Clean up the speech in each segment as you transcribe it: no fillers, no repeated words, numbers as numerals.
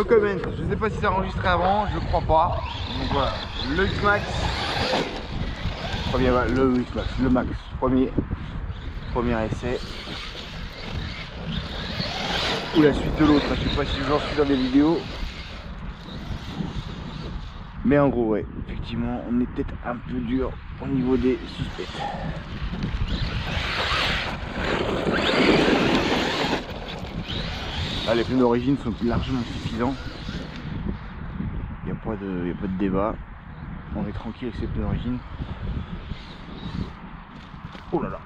comment. Je sais pas si c'est enregistré avant, je crois pas. Donc voilà, le X-Max. Le X-Max, le Max, premier essai. Ou la suite de l'autre, je sais pas si j'en suis dans des vidéos. Mais en gros ouais, effectivement on est peut-être un peu dur au niveau des suspects. Là les pneus d'origine sont largement suffisants. Il n'y a pas de débat. On est tranquille avec ces pneus d'origine. Oh là là.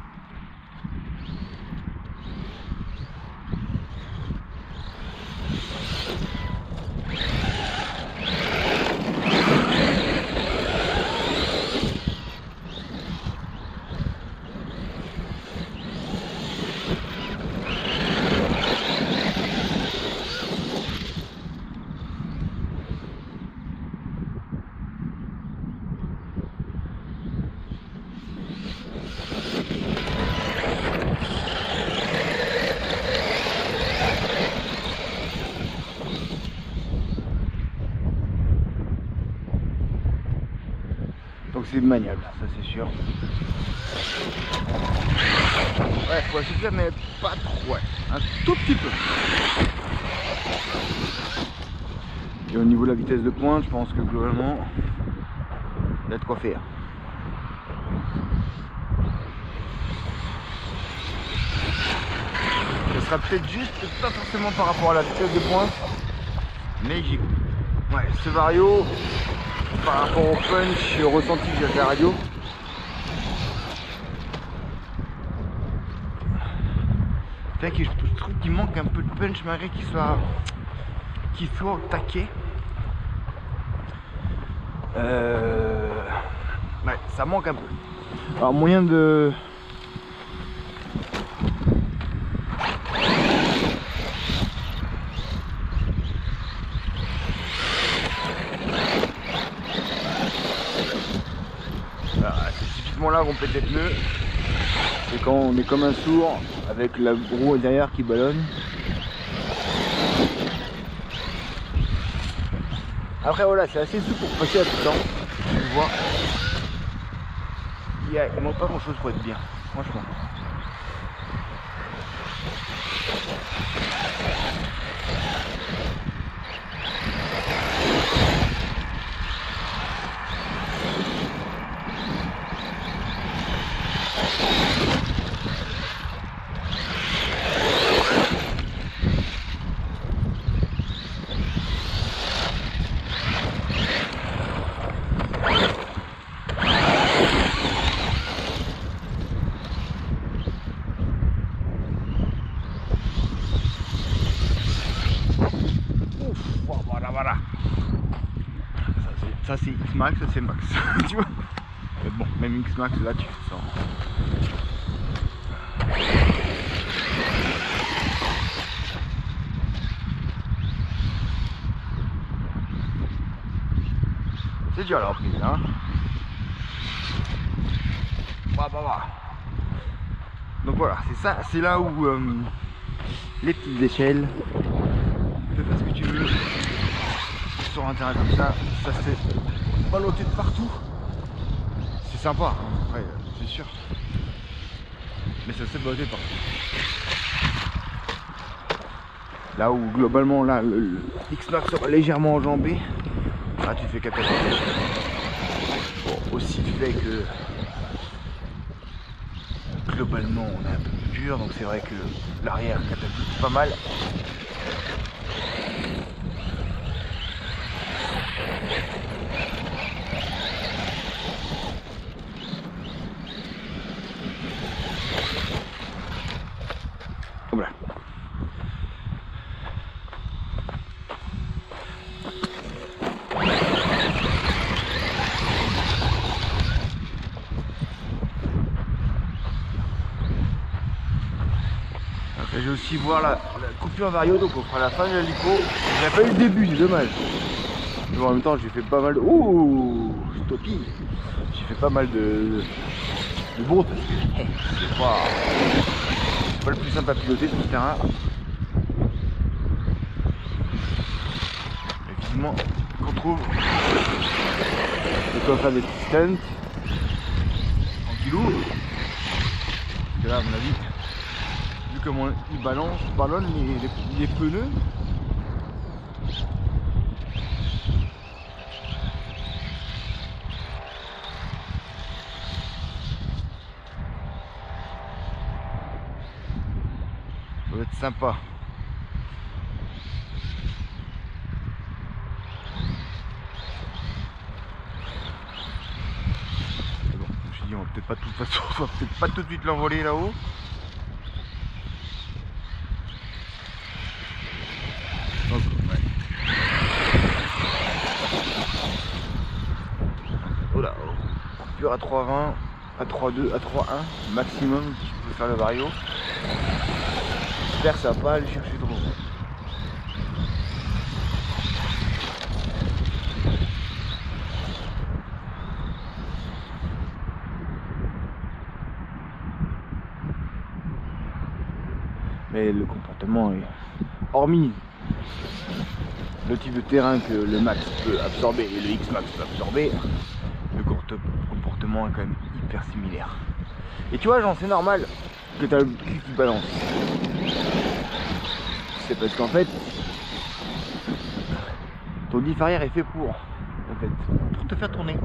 Donc c'est maniable, ça c'est sûr. Ouais, faut assouplir mais pas trop, ouais, un tout petit peu. Et au niveau de la vitesse de pointe, je pense que globalement, il y a de quoi faire. Ce sera peut-être juste, pas forcément par rapport à la vitesse de pointe, mais j'y... Ouais, ce Vario, par rapport au punch et au ressenti que j'ai avec la radio, c'est vrai que je trouve qu'il manque un peu de punch malgré qu'il soit au taquet. Ouais, ça manque un peu. Alors moyen de... C'est typiquement là qu'on pète les pneus. C'est quand on est comme un sourd avec la roue derrière qui ballonne. Après voilà, c'est assez souple pour passer à tout temps. Tu vois. Il manque pas grand chose pour être bien, franchement. Voilà. Ça c'est X-Max, ça c'est Max. Tu vois. Mais bon, même X-Max là tu sens. C'est dur la reprise hein. Bah. Donc voilà, c'est ça, c'est là où les petites échelles, tu peux faire ce que tu veux sur un terrain comme ça se fait balloter de partout. C'est sympa, hein, après, c'est sûr. Mais ça se fait balloter de partout. Là où globalement là le X-Max sera légèrement enjambé, là tu fais capoter. Bon, aussi le fait que globalement on est un peu plus dur, donc c'est vrai que l'arrière catapulte pas mal. Voilà. Je vais aussi voir la coupure Vario, donc on fera la fin de la lipo. J'ai pas eu le début, c'est dommage. Mais bon, en même temps, j'ai fait pas mal de... Ouh, stoppie. J'ai fait pas mal de bourdes. C'est pas le plus simple à piloter sur ce terrain. effectivement qu'on trouve de quoi faire des petits stunts tranquillou. Parce que là à mon avis, vu comment il ballonne les pneus. Ça va être sympa. Bon, je me suis dit, on va peut-être pas de toute façon, on va peut-être pas tout de suite l'envoler là-haut. Donc, ouais. Oh là, pure à 3,20, à 3,2, à 3,1 maximum si je peux faire le vario. J'espère que ça va pas aller chercher trop. Mais le comportement est, hormis le type de terrain que le Max peut absorber et le X-Max peut absorber, le comportement est quand même hyper similaire. Et tu vois, genre c'est normal que tu as le cul qui balance. C'est parce qu'en fait, ton diff arrière est fait pour te faire tourner.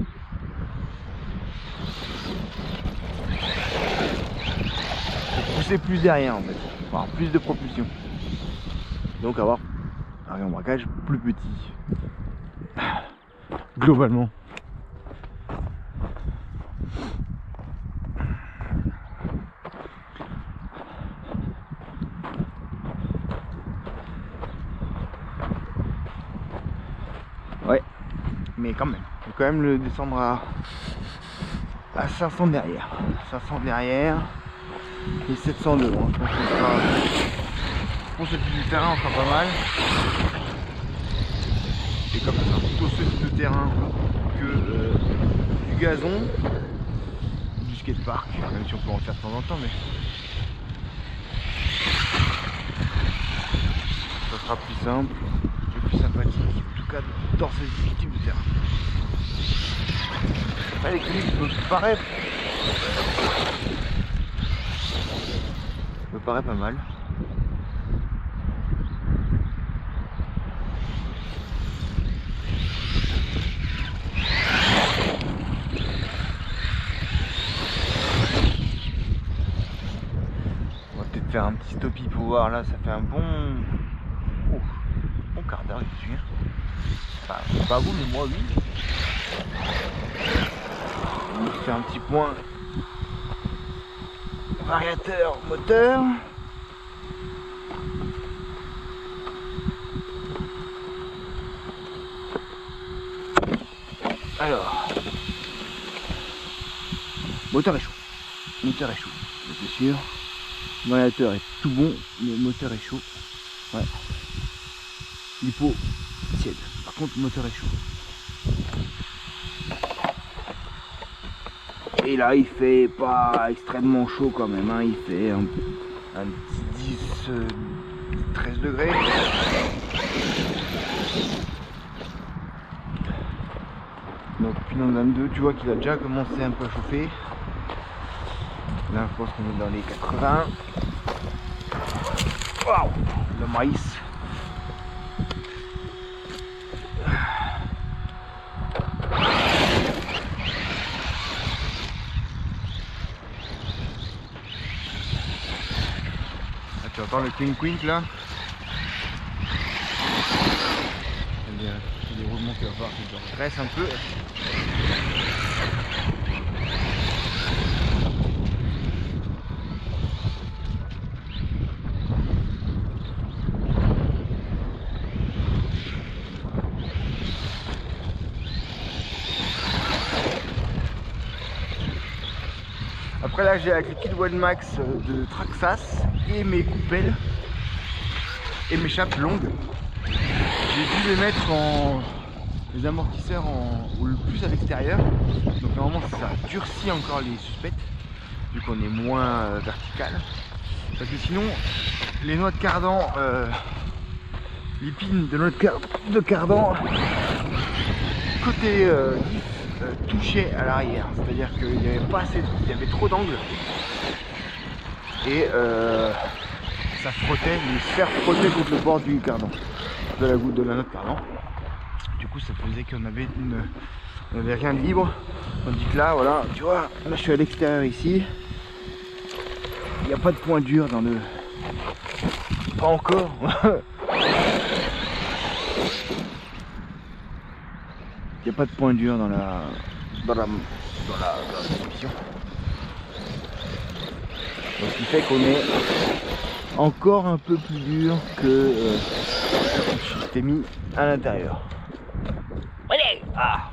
Pour pousser plus derrière en fait, pour avoir plus de propulsion. Donc avoir un rembraquage plus petit. Globalement. Ouais, mais quand même, il faut quand même le descendre à 500 derrière. 500 derrière et 700 devant. Je pense que ça sera, pour ce type de terrain, on sera pas mal. Et comme ça sera plutôt ce type de terrain que du gazon, du skatepark, même si on peut en faire de temps en temps, mais ça sera plus simple et plus sympathique, en tout cas dans ce type de terrain. Là, les clips me paraît pas mal. On va peut-être faire un petit stoppie pour voir. Là, ça fait un bon quart d'heure dessus. Enfin, pas vous, mais moi, oui. On va faire un petit point variateur moteur. Alors, moteur est chaud. Moteur est chaud, c'est sûr. Variateur est tout bon, mais le moteur est chaud. Ouais. L'hypo tiède. Par contre, le moteur est chaud. Et là, il fait pas extrêmement chaud quand même. Hein. Il fait un petit 13 degrés. Donc, puis dans le 22, tu vois qu'il a déjà commencé un peu à chauffer. Là, je pense qu'on est dans les 80. Waouh, le maïs. Là, tu entends le quink là. Il y a des roulements qui va falloir que je redresse un peu. Après là j'ai avec les Kid One Max de Traxxas et mes coupelles et mes chapes longues. J'ai dû les mettre en les amortisseurs ou le plus à l'extérieur. Donc normalement ça durcit encore les suspects vu qu'on est moins vertical. Parce que sinon les noix de cardan l'épine de notre cardan côté touché à l'arrière, c'est-à-dire qu'il n'y avait pas assez, il y avait trop d'angles et ça frottait, les sphères frottaient contre le bord du cardan, de la goutte de la note cardan. Du coup ça faisait qu'on avait on avait rien de libre, tandis que là voilà, tu vois, là je suis à l'extérieur ici, il n'y a pas de point dur dans le, pas encore. Il n'y a pas de point dur dans la transmission. Donc, ce qui fait qu'on est encore un peu plus dur que je t'ai mis à l'intérieur. Allez, ah.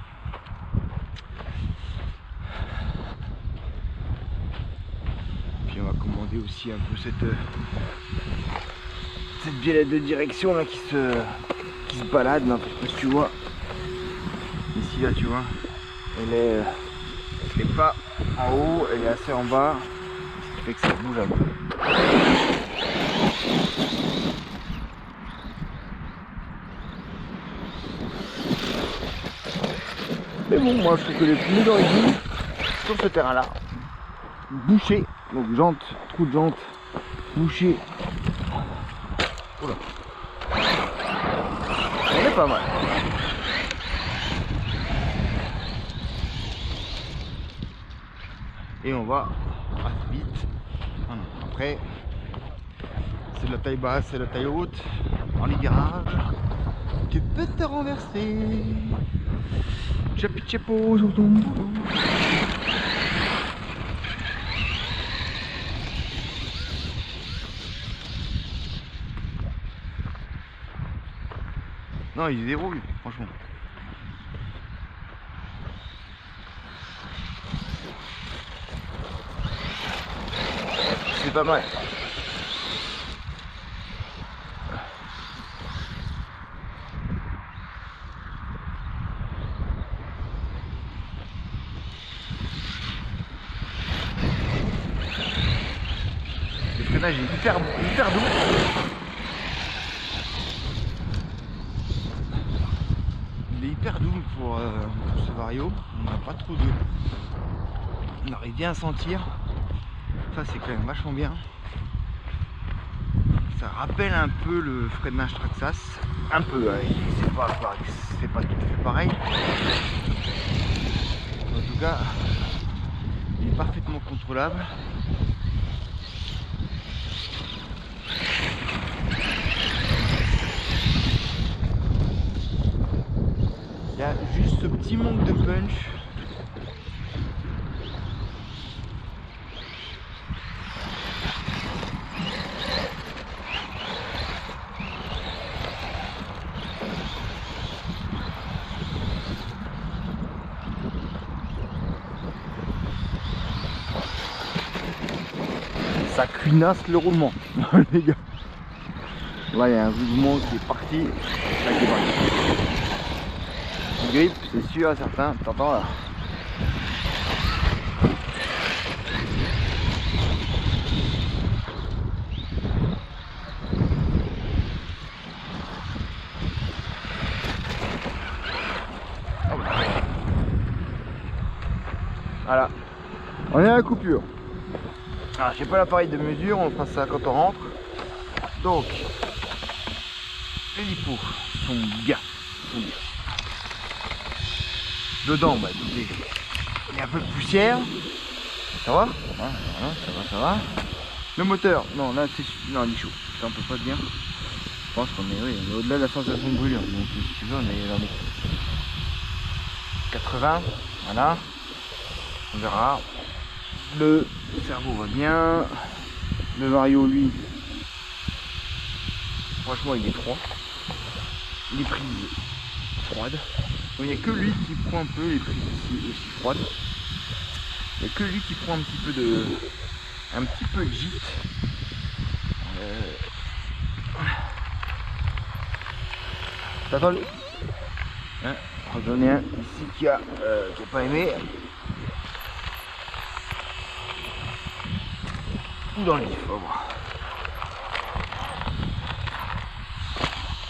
Puis on va commander aussi un peu cette biellette de direction là qui se balade là, je sais pas si tu vois. Ici là tu vois, elle est pas en haut, elle est assez en bas, ce qui fait que ça bouge un peu. Mais bon, moi je trouve que les pneus d'origine sur ce terrain là, bouchés, donc jante, trou de jante, bouché. Oula. On est pas mal. Et on va assez vite. Après, c'est de la taille basse, c'est de la taille haute. Dans les virages, tu peux te renverser. Chapi chapeau sur ton boulot. Non, il déroule, franchement. C'est pas mal. Le freinage est hyper doux. Il est hyper doux pour ce Vario. On n'a pas trop de... On arrive bien à sentir. Ça c'est quand même vachement bien. Ça rappelle un peu le freinage Traxxas. Un peu, c'est pas tout à fait pareil. En tout cas, il est parfaitement contrôlable. Il y a juste ce petit manque de punch. Ça cuinasse le roulement, les gars. Là, il y a un roulement qui est parti. Là, qui est parti. Il grippe, c'est sûr, certain. T'entends là? Voilà. On est à la coupure. Alors, j'ai pas l'appareil de mesure, on fera ça quand on rentre. Donc, les lipos sont bien. Dedans, bah écoutez, il y a un peu de poussière. Ça va? Voilà, ça va. Le moteur, non, là c'est... Non, il est chaud. Ça on peut pas dire. Je pense qu'on est, oui, on est au-delà de la sensation de brûlure. Donc si tu veux, on est dans les 80. Voilà. On verra. Le cerveau va bien. Le Vario, lui, franchement, il est froid. Les prises froides. Donc, il n'y a que lui qui prend un peu les prises aussi froides. Il n'y a que lui qui prend un petit peu de gîte. T'attends lui, hein, j'en ai un ici qui a pas aimé. Ou dans le livre, on va voir.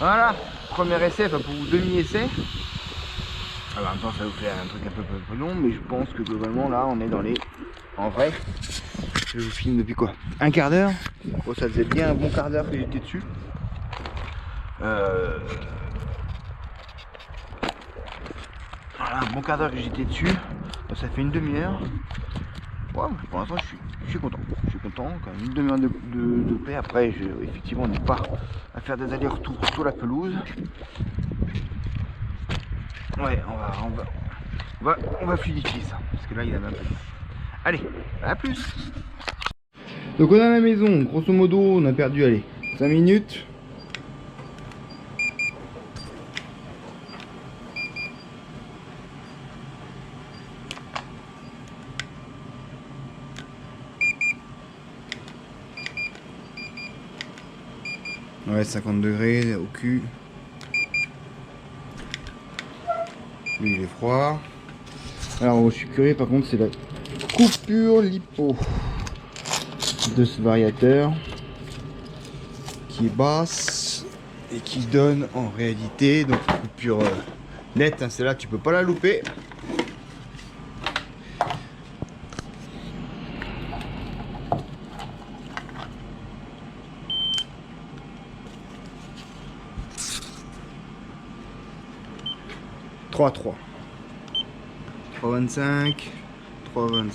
Voilà, premier essai, enfin pour vous demi-essai. Alors, en même temps ça vous fait un truc un peu plus long, mais je pense que globalement là on est dans les... En vrai, je vous filme depuis quoi? Un quart d'heure. Bon, ça faisait bien un bon quart d'heure que j'étais dessus. Voilà, un bon quart d'heure que j'étais dessus. Ça fait une demi-heure. Ouais, pour l'instant je suis content. Je suis content, quand même une demi-heure de paix. Après, effectivement, on part à faire des allers-retours sur la pelouse. Ouais, on va fluidifier ça. Parce que là, il y en a un peu. Allez, à plus. Donc on est à la maison, grosso modo, on a perdu, allez, 5 minutes. Ouais, 50 degrés au cul. Lui, il est froid. Alors, je suis curieux, par contre, c'est la coupure lipo de ce variateur qui est basse et qui donne en réalité, donc coupure nette, hein, celle-là, tu peux pas la louper. « 3,3 » 3,25 3,25.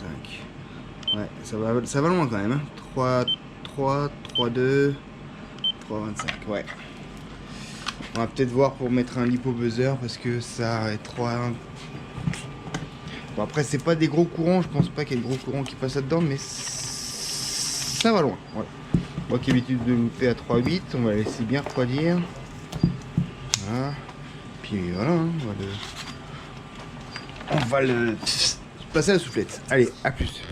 Ouais, ça va loin quand même. Hein. 3,3 3,2 3,25. Ouais. On va peut-être voir pour mettre un lipo buzzer parce que ça est 3. Bon, après, c'est pas des gros courants. Je pense pas qu'il y ait de gros courants qui passent là-dedans, mais ça va loin. Ouais. Moi qui ai l'habitude de louper à 3,8, on va laisser bien refroidir. Voilà. Puis voilà, hein, on va le passer à la soufflette. Allez, à plus.